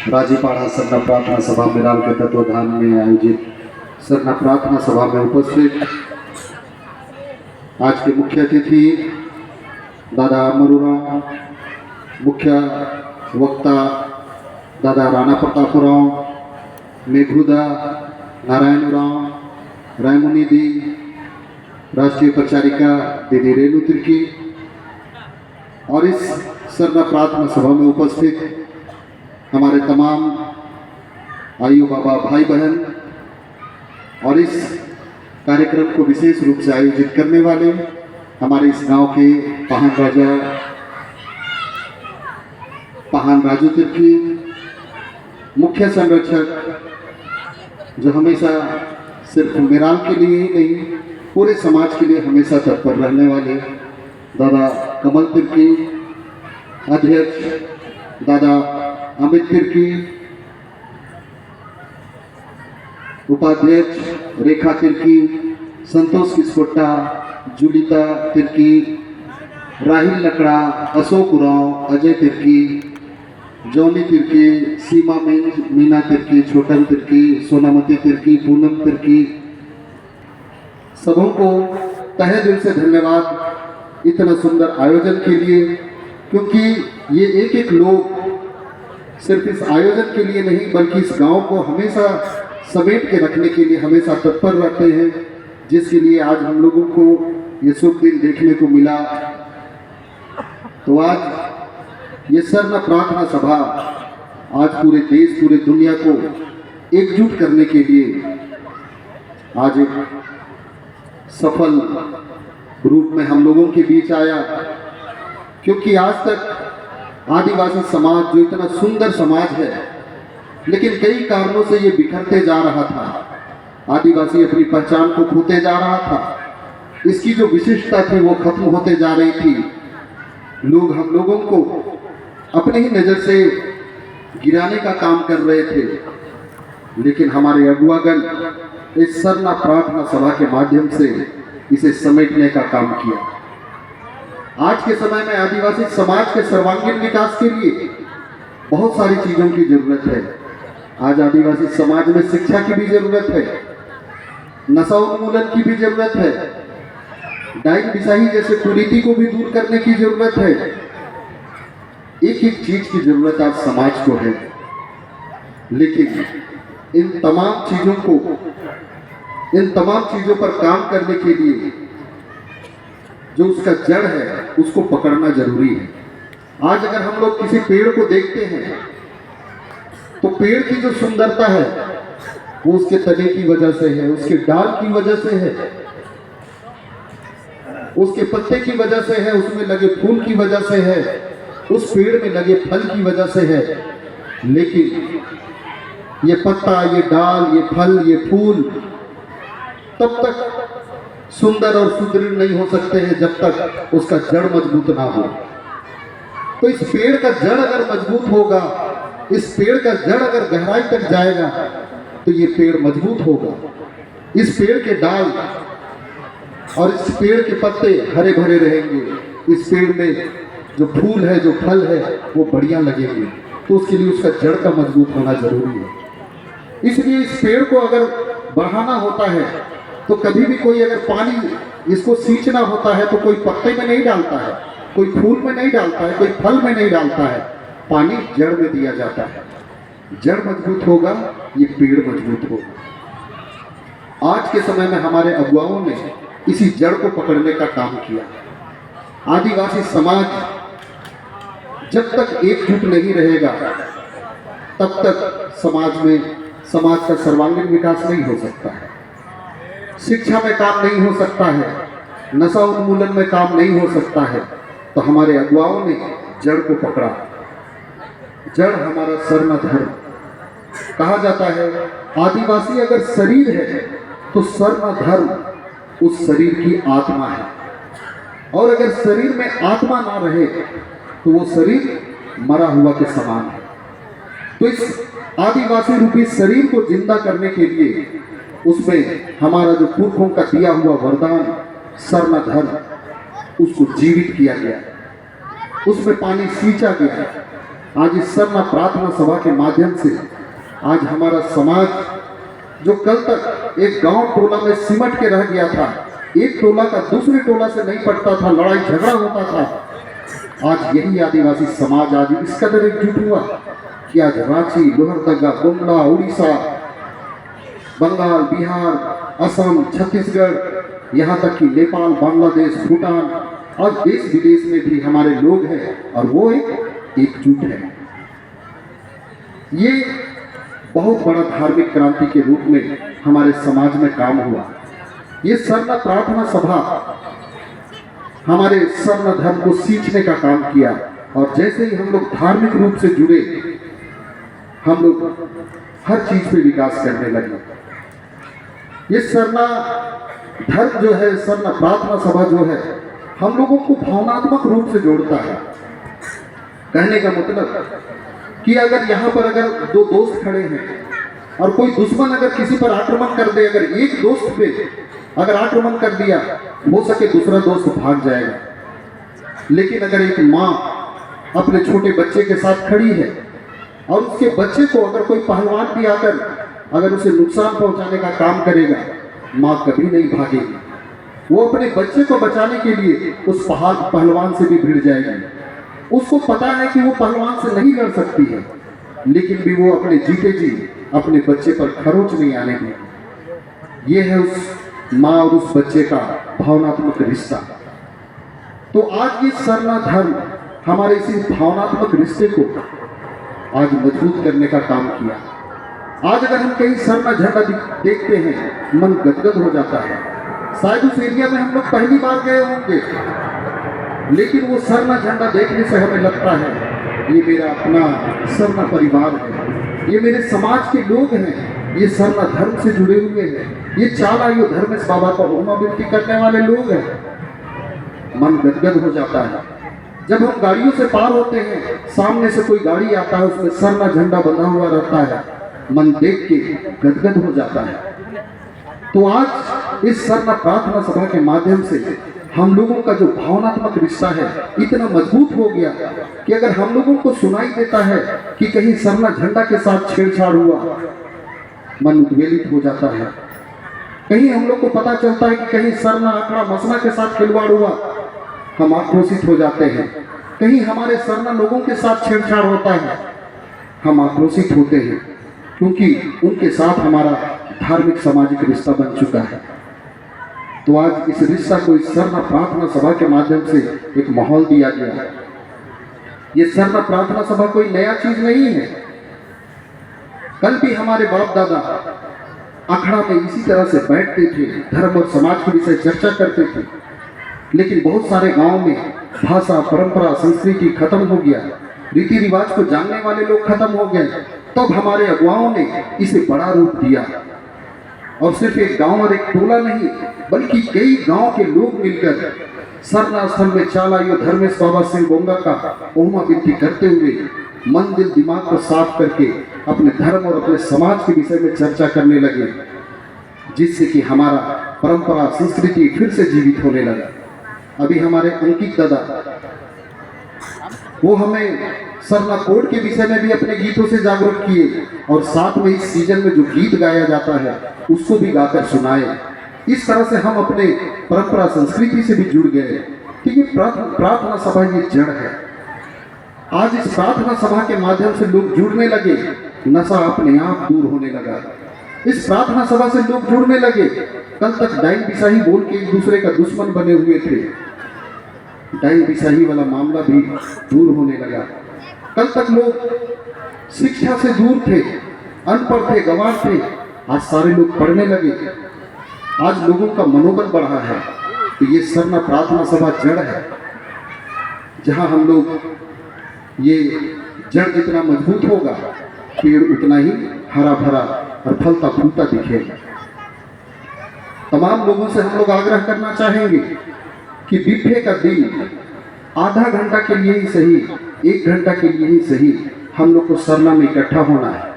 राजीपाड़ा सरना प्रार्थना सभा मिराल के तत्वाधान में आयोजित सरना प्रार्थना सभा में उपस्थित आज के मुख्य अतिथि दादा मरुराव, मुख्य वक्ता दादा राणा प्रतापराव, मेघुदा नारायणराव, रायमुनी दी, राष्ट्रीय प्रचारिका दीदी रेणु तिर्की और इस सरना प्रार्थना सभा में उपस्थित हमारे तमाम आयु बाबा भाई बहन और इस कार्यक्रम को विशेष रूप से आयोजित करने वाले हमारे इस गांव के पहान राजू तिर्की, मुख्य संरक्षक जो हमेशा सिर्फ मिराल के लिए ही नहीं पूरे समाज के लिए हमेशा तत्पर रहने वाले दादा कमल तिर्की, अध्यक्ष दादा अमित तिर्की, उपाध्यक्ष रेखा तिर्की, संतोष किस्पोट्टा, जुलिता तिर्की, राहिल लकड़ा, अशोक उराव, अजय तिर्की, जौनी तिर्की, सीमा मीना तिर्की, छोटन तिर्की, सोनामती तिर्की, पूनम तिर्की, सबों को तहे दिल से धन्यवाद इतना सुंदर आयोजन के लिए, क्योंकि ये एक एक लोग सिर्फ इस आयोजन के लिए नहीं बल्कि इस गांव को हमेशा समेट के रखने के लिए हमेशा तत्पर रहते हैं, जिसके लिए आज हम लोगों को ये शुभ दिन देखने को मिला। तो आज ये सरना प्रार्थना सभा आज पूरे देश पूरे दुनिया को एकजुट करने के लिए आज एक सफल रूप में हम लोगों के बीच आया, क्योंकि आज तक आदिवासी समाज जो इतना सुंदर समाज है लेकिन कई कारणों से ये बिखरते जा रहा था, आदिवासी अपनी पहचान को खोते जा रहा था, इसकी जो विशिष्टता थी वो खत्म होते जा रही थी, लोग हम लोगों को अपने ही नज़र से गिराने का काम कर रहे थे। लेकिन हमारे अगुवागण इस सरना प्रार्थना सभा के माध्यम से इसे समेटने का काम किया। आज के समय में आदिवासी समाज के सर्वांगीण विकास के लिए बहुत सारी चीज़ों की जरूरत है। आज आदिवासी समाज में शिक्षा की भी जरूरत है, नशा उन्मूलन की भी जरूरत है, डाइन बिसाही जैसे कुरीति को भी दूर करने की जरूरत है। एक एक चीज की जरूरत आज समाज को है, लेकिन इन तमाम चीजों पर काम करने के लिए जो उसका जड़ है उसको पकड़ना जरूरी है। आज अगर हम लोग किसी पेड़ को देखते हैं तो पेड़ की जो सुंदरता है वो उसके तने की वजह से है, उसके डाल की वजह से है, उसके पत्ते की वजह से है, उसमें लगे फूल की वजह से है, उस पेड़ में लगे फल की वजह से है। लेकिन ये पत्ता, ये डाल, ये फल, ये फूल तब तक सुंदर और सुदृढ़ नहीं हो सकते हैं जब तक उसका जड़ मजबूत ना हो। तो इस पेड़ का जड़ अगर मजबूत होगा, इस पेड़ का जड़ अगर गहराई तक जाएगा तो ये पेड़ मजबूत होगा। इस पेड़ के डाल और इस पेड़ के पत्ते हरे भरे रहेंगे, इस पेड़ में जो फूल है, जो फल है वो बढ़िया लगेंगे। तो उसके लिए उसका जड़ का मजबूत होना जरूरी है। इसलिए इस पेड़ को अगर बढ़ाना होता है तो कभी भी कोई अगर पानी इसको सींचना होता है तो कोई पत्ते में नहीं डालता है, कोई फूल में नहीं डालता है, कोई फल में नहीं डालता है, पानी जड़ में दिया जाता है। जड़ मजबूत होगा, ये पेड़ मजबूत होगा। आज के समय में हमारे अगुवाओं ने इसी जड़ को पकड़ने का काम किया। आदिवासी समाज जब तक एकजुट नहीं रहेगा तब तक समाज का सर्वांगीण विकास नहीं हो सकता है, शिक्षा में काम नहीं हो सकता है, नशा उन्मूलन में काम नहीं हो सकता है। तो हमारे अगुवाओं ने जड़ को पकड़ा। जड़ हमारा सरना धर्म कहा जाता है। आदिवासी अगर शरीर है तो सरना धर्म उस शरीर की आत्मा है, और अगर शरीर में आत्मा ना रहे तो वो शरीर मरा हुआ के समान है। तो इस आदिवासी रूपी शरीर को जिंदा करने के लिए उसमें हमारा जो पुरखों का दिया हुआ वरदान सरना धर्म उसको जीवित किया गया, उसमें पानी सींचा गया, आज इस सरना प्रार्थना सभा के माध्यम से आज हमारा समाज, जो कल तक एक गांव टोला में सिमट के रह गया था, एक टोला का दूसरे टोला से नहीं पड़ता था, लड़ाई झगड़ा होता था, आज यही आदिवासी समाज आज इस कदर एकजुट हुआ कि आज रांची, लोहरदगा, गुमला, उड़ीसा, बंगाल, बिहार, असम, छत्तीसगढ़, यहाँ तक कि नेपाल, बांग्लादेश, भूटान और देश विदेश में भी हमारे लोग हैं और वो एकजुट है। ये बहुत बड़ा धार्मिक क्रांति के रूप में हमारे समाज में काम हुआ। ये सरना प्रार्थना सभा हमारे सरना धर्म को सींचने का काम किया और जैसे ही हम लोग धार्मिक रूप से जुड़े, हम लोग हर चीज पे विकास करने लगे। ये सरना धर्म जो है, सरना प्रार्थना सभा जो है, हम लोगों को भावनात्मक रूप से जोड़ता है। कहने का मतलब कि अगर यहाँ पर अगर दो दोस्त खड़े हैं और कोई दुश्मन अगर किसी पर आक्रमण कर दे, अगर एक दोस्त पे अगर आक्रमण कर दिया, हो सके दूसरा दोस्त भाग जाएगा। लेकिन अगर एक माँ अपने छोटे बच्चे के साथ खड़ी है और उसके बच्चे को अगर कोई पहलवान भी आकर अगर उसे नुकसान पहुंचाने का काम करेगा, माँ कभी नहीं भागेगी। वो अपने बच्चे को बचाने के लिए उस पहलवान से भी भिड़ जाएगी। उसको पता है कि वो पहलवान से नहीं लड़ सकती है, लेकिन भी वो अपने जीते जी अपने बच्चे पर खरोच नहीं आने देगी। ये है उस माँ और उस बच्चे का भावनात्मक रिश्ता। तो आज ये सरना धर्म हमारे इसी भावनात्मक रिश्ते को आज मजबूत करने का काम किया। आज अगर हम कहीं सरना झंडा देखते हैं, मन गदगद हो जाता है। शायद उस एरिया में हम लोग पहली बार गए होंगे, लेकिन वो सरना झंडा देखने से हमें लगता है ये मेरा अपना सरना परिवार है, ये मेरे समाज के लोग हैं, ये सरना धर्म से जुड़े हुए हैं, ये चालायु धर्मेश बाबा का होमा विनती करने वाले लोग हैं। मन गदगद हो जाता है। जब हम गाड़ियों से पार होते हैं, सामने से कोई गाड़ी आता है, उसमें सरना झंडा बंधा हुआ रहता है, मन देख के गदगद हो जाता है। तो आज इस सरना प्रार्थना सभा के माध्यम से हम लोगों का जो भावनात्मक रिश्ता है इतना मजबूत हो गया कि अगर हम लोगों को सुनाई देता है कि कहीं सरना झंडा के साथ छेड़छाड़ हुआ, मन उद्वेलित हो जाता है। कहीं हम लोग को पता चलता है कि कहीं सरना आंकड़ा मसना के साथ खिलवाड़ हुआ, हम आक्रोशित हो जाते हैं। कहीं हमारे सरना लोगों के साथ छेड़छाड़ होता है, हम आक्रोशित होते हैं, क्योंकि उनके साथ हमारा धार्मिक सामाजिक रिश्ता बन चुका है। तो आज इस रिश्ता को इस सरना प्रार्थना सभा के माध्यम से एक माहौल दिया गया है। ये सरना प्रार्थना सभा कोई नया चीज नहीं है। कल भी हमारे बाप दादा अखड़ा में इसी तरह से बैठते थे, धर्म और समाज के विषय चर्चा करते थे। लेकिन बहुत सारे गांव में भाषा, परंपरा, संस्कृति खत्म हो गया, रीति रिवाज को जानने वाले लोग खत्म हो गए। तब हमारे अगुवाओं ने इसे बड़ा रूप दिया और सिर्फ एक गांव और एक टोला नहीं, बल्कि कई गांव के लोग मिलकर सरना स्थल में चालायु धर्मेश बाबा सिंह बोंगा का ओहमा विनती करते हुए मन दिल दिमाग को साफ करके अपने धर्म और अपने समाज के विषय में चर्चा करने लगे, जिससे कि हमारा परंपरा संस्कृति फिर से जीवित होने लगा। अभी हमारे अंकित दादा वो हमें सरना कोड के विषय में भी अपने गीतों से जागरूक किए और साथ में इस सीजन में जो गीत गाया जाता है उसको भी गाकर सुनाए। इस तरह से हम अपने परंपरा संस्कृति से भी जुड़ गए कि ये प्रार्थना सभा ये जड़ है। आज इस प्रार्थना सभा के माध्यम से लोग जुड़ने लगे, नशा अपने आप दूर होने लगा। इस प्रार्थना सभा से लोग जुड़ने लगे। कल तक डाइन बिसाही बोल के एक दूसरे का दुश्मन बने हुए थे, डाइन बिसाही वाला मामला भी दूर होने लगा। कल तक लोग शिक्षा से दूर थे, अनपढ़ थे, गंवार थे, आज सारे लोग पढ़ने लगे। आज लोगों का मनोबल बढ़ा है। तो ये सरना प्रार्थना सभा जड़ है, जहां हम लोग ये जड़ जितना मजबूत होगा, पेड़ उतना ही हरा भरा और फलता फूलता दिखेगा। तमाम लोगों से हम लोग आग्रह करना चाहेंगे कि बिफे का दिन आधा घंटा के लिए ही सही, 1 घंटा के लिए ही सही, हम लोग को सरना में इकट्ठा होना है।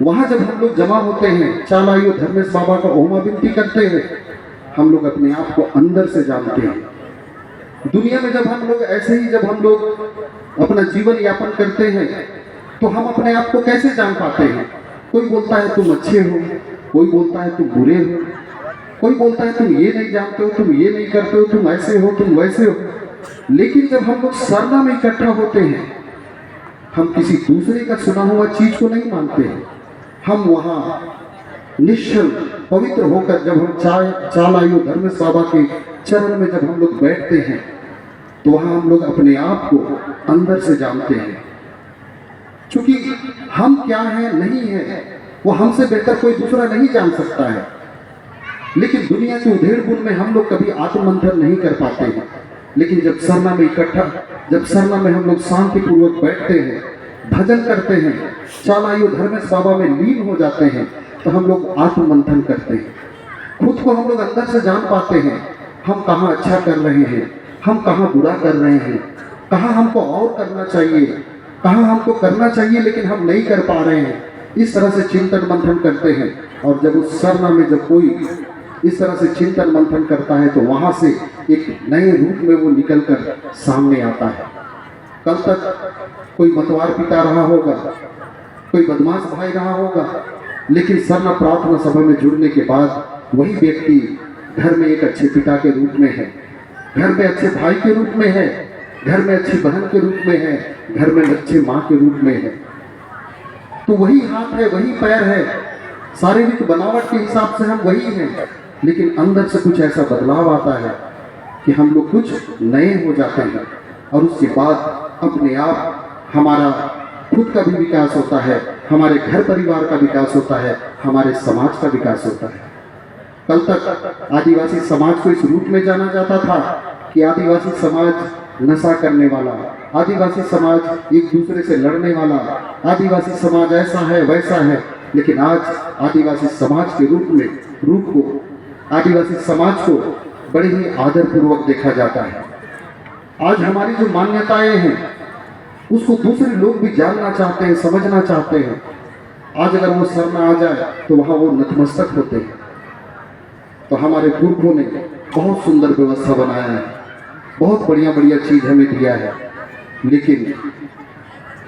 वहाँ जब हम लोग जमा होते हैं, चालायु धर्मेश बाबा का ओहमा विनती करते हैं, हम लोग अपने आप को अंदर से जानते हैं। दुनिया में जब हम लोग ऐसे ही जब हम लोग अपना जीवन यापन करते हैं तो हम अपने आप को कैसे जान पाते हैं? कोई बोलता है तुम अच्छे हो, कोई बोलता है तुम बुरे हो, कोई बोलता है तुम ये नहीं जानते हो, तुम ये नहीं करते हो, तुम ऐसे हो, तुम वैसे हो। लेकिन जब हम लोग सरना में इकट्ठा होते हैं, हम किसी दूसरे का सुना हुआ चीज को नहीं मानते हैं। हम वहाँ निश्चल पवित्र होकर जब हम चालायु धर्मेश बाबा के चरण में जब हम लोग बैठते हैं तो वहाँ हम लोग अपने आप को अंदर से जानते हैं। क्योंकि हम क्या है नहीं है वो हमसे बेहतर कोई दूसरा नहीं जान सकता है। लेकिन दुनिया के उधेड़ बुन में हम लोग कभी आत्ममंथन नहीं कर पाते हैं। लेकिन जब सरना में इकट्ठा, जब सरना में हम लोग शांतिपूर्वक बैठते हैं, भजन करते हैं, चालायु धर्मेश बाबा में लीन हो जाते हैं, तो हम लोग आत्ममंथन करते हैं। खुद को हम लोग अंदर से जान पाते हैं, हम कहाँ अच्छा कर रहे हैं, हम कहाँ बुरा कर रहे हैं, कहाँ हमको और करना चाहिए, कहाँ हमको करना चाहिए लेकिन हम नहीं कर पा रहे हैं। इस तरह से चिंतन मंथन करते हैं। और जब उस सरना में जब कोई इस तरह से चिंतन मंथन करता है तो वहाँ से एक नए रूप में वो निकल कर सामने आता है। कल तक कोई मतवार पिता रहा होगा, कोई बदमाश भाई रहा होगा, लेकिन सरना प्रार्थना सभा में जुड़ने के बाद वही व्यक्ति घर में एक अच्छे पिता के रूप में है, घर में अच्छे भाई के रूप में है, घर में अच्छी बहन के रूप में है, घर में अच्छे माँ के रूप में है। तो वही हाथ है, वही पैर है, शारीरिक बनावट के हिसाब से हम वही हैं, लेकिन अंदर से कुछ ऐसा बदलाव आता है कि हम लोग कुछ नए हो जाते हैं। और उसके बाद अपने आप हमारा खुद का भी विकास होता है, हमारे घर परिवार का विकास होता है, हमारे समाज का विकास होता है। कल तक आदिवासी समाज को इस रूप में जाना जाता था कि आदिवासी समाज नशा करने वाला, आदिवासी समाज एक दूसरे से लड़ने वाला, आदिवासी समाज ऐसा है वैसा है। लेकिन आज आदिवासी समाज के रूप को आदिवासी समाज को बड़े ही आदरपूर्वक देखा जाता है। आज हमारी जो मान्यताएं हैं उसको दूसरे लोग भी जानना चाहते हैं, समझना चाहते हैं। आज अगर वो सरना आ जाए तो वहाँ वो नतमस्तक होते हैं। तो हमारे पुरखों ने बहुत सुंदर व्यवस्था बनाया है, बहुत बढ़िया बढ़िया चीज़ हमें दिया है। लेकिन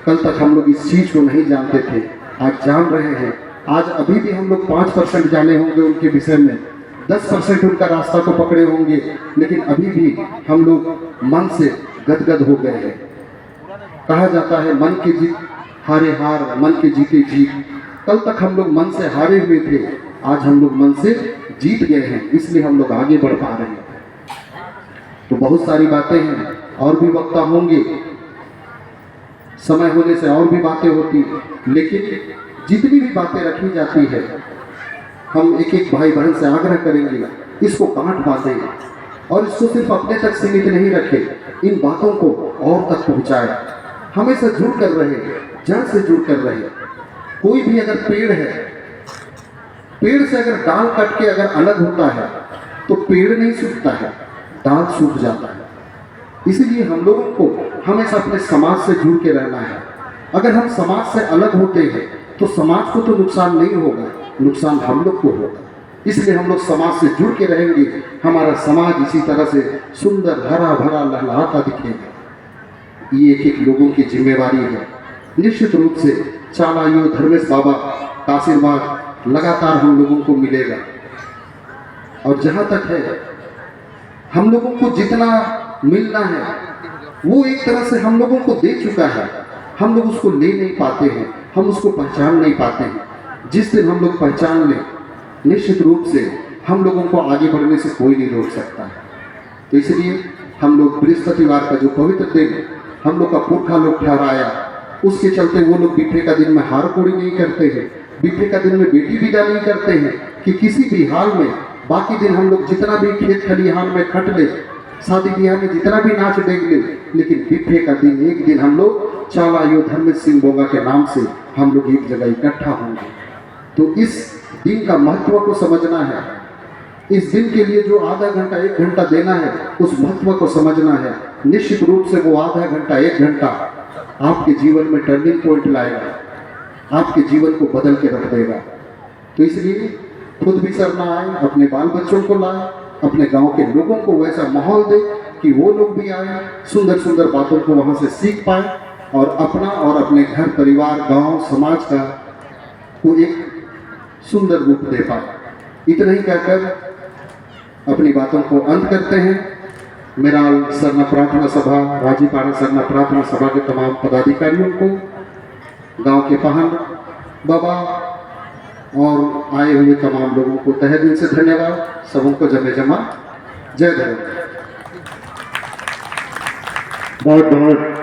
कल तक हम लोग इस चीज़ को नहीं जानते थे, आज जान रहे हैं। आज अभी भी हम लोग 5% जाने होंगे उनके विषय में, 10% उनका रास्ता को पकड़े होंगे, लेकिन अभी भी हम लोग मन से गदगद हो गए हैं। कहा जाता है मन के जीत हारे हार, मन के जीते जीत। कल तक हम लोग मन से हारे हुए थे, आज हम लोग मन से जीत गए हैं, इसलिए हम लोग आगे बढ़ पा रहे हैं। तो बहुत सारी बातें हैं, और भी वक्ता होंगे, समय होने से और भी बातें होती, लेकिन जितनी भी बातें रखी जाती है हम एक एक भाई बहन से आग्रह करेंगे इसको गांठ बांधें और इसको सिर्फ अपने तक सीमित नहीं रखें, इन बातों को और तक पहुंचाए। हमेशा जुड़ कर रहे, जड़ से जुड़ कर रहे। कोई भी अगर पेड़ है, पेड़ से अगर डाल कट के अगर अलग होता है तो पेड़ नहीं सूखता है, डाल सूख जाता है। इसीलिए हम लोगों को हमेशा अपने समाज से जुड़ के रहना है। अगर हम समाज से अलग होते हैं तो समाज को तो नुकसान नहीं होगा, नुकसान हम लोग को होगा। इसलिए हम लोग समाज से जुड़ के रहेंगे, हमारा समाज इसी तरह से सुंदर हरा भरा लहलहाता दिखेगा। ये एक एक लोगों की जिम्मेवारी है। निश्चित रूप से चालायु धर्मेश बाबा का आशीर्वाद लगातार हम लोगों को मिलेगा। और जहाँ तक है हम लोगों को जितना मिलना है वो एक तरह से हम लोगों को दे चुका है, हम लोग उसको ले नहीं पाते हैं, हम उसको पहचान नहीं पाते हैं। जिस दिन हम लोग पहचान लें, निश्चित रूप से हम लोगों को आगे बढ़ने से कोई नहीं रोक सकता है। तो इसलिए हम लोग बृहस्पतिवार का जो पवित्र दिन हम लोग का पुरखा लोग ठहराया, उसके चलते वो लोग बिफे का दिन में हार कोड़ी नहीं करते हैं, बिफे का दिन में बेटी विदा नहीं करते हैं कि किसी भी हाल में। बाकी दिन हम लोग जितना भी खेत खलिहान में खट ले, शादी ब्याह में जितना भी नाच डेग ले, लेकिन बिफे का दिन एक दिन हम लोग चालायु धर्मेश सिंह बोगा के नाम से हम लोग एक जगह इकट्ठा होंगे। तो इस दिन का महत्व को समझना है, इस दिन के लिए जो आधा घंटा 1 घंटा देना है उस महत्व को समझना है। निश्चित रूप से वो आधा घंटा 1 घंटा आपके जीवन में टर्निंग पॉइंट लाएगा, आपके जीवन को बदल के रख देगा। तो इसलिए खुद भी सरना आए, अपने बाल बच्चों को लाए, अपने गांव के लोगों को वैसा माहौल दे कि वो लोग भी आए, सुंदर सुंदर बातों को वहाँ से सीख पाए और अपना और अपने घर परिवार गांव समाज का को एक सुंदर रूप दे पाए। इतना ही कहकर अपनी बातों को अंत करते हैं। मेरा सरना प्रार्थना सभा, राजीपाड़ा सरना प्रार्थना सभा के तमाम पदाधिकारियों को, गांव के पहन बाबा और आए हुए तमाम लोगों को तहे दिल से धन्यवाद। सबों को जमे जमा जय धर्म। बहुत बहुत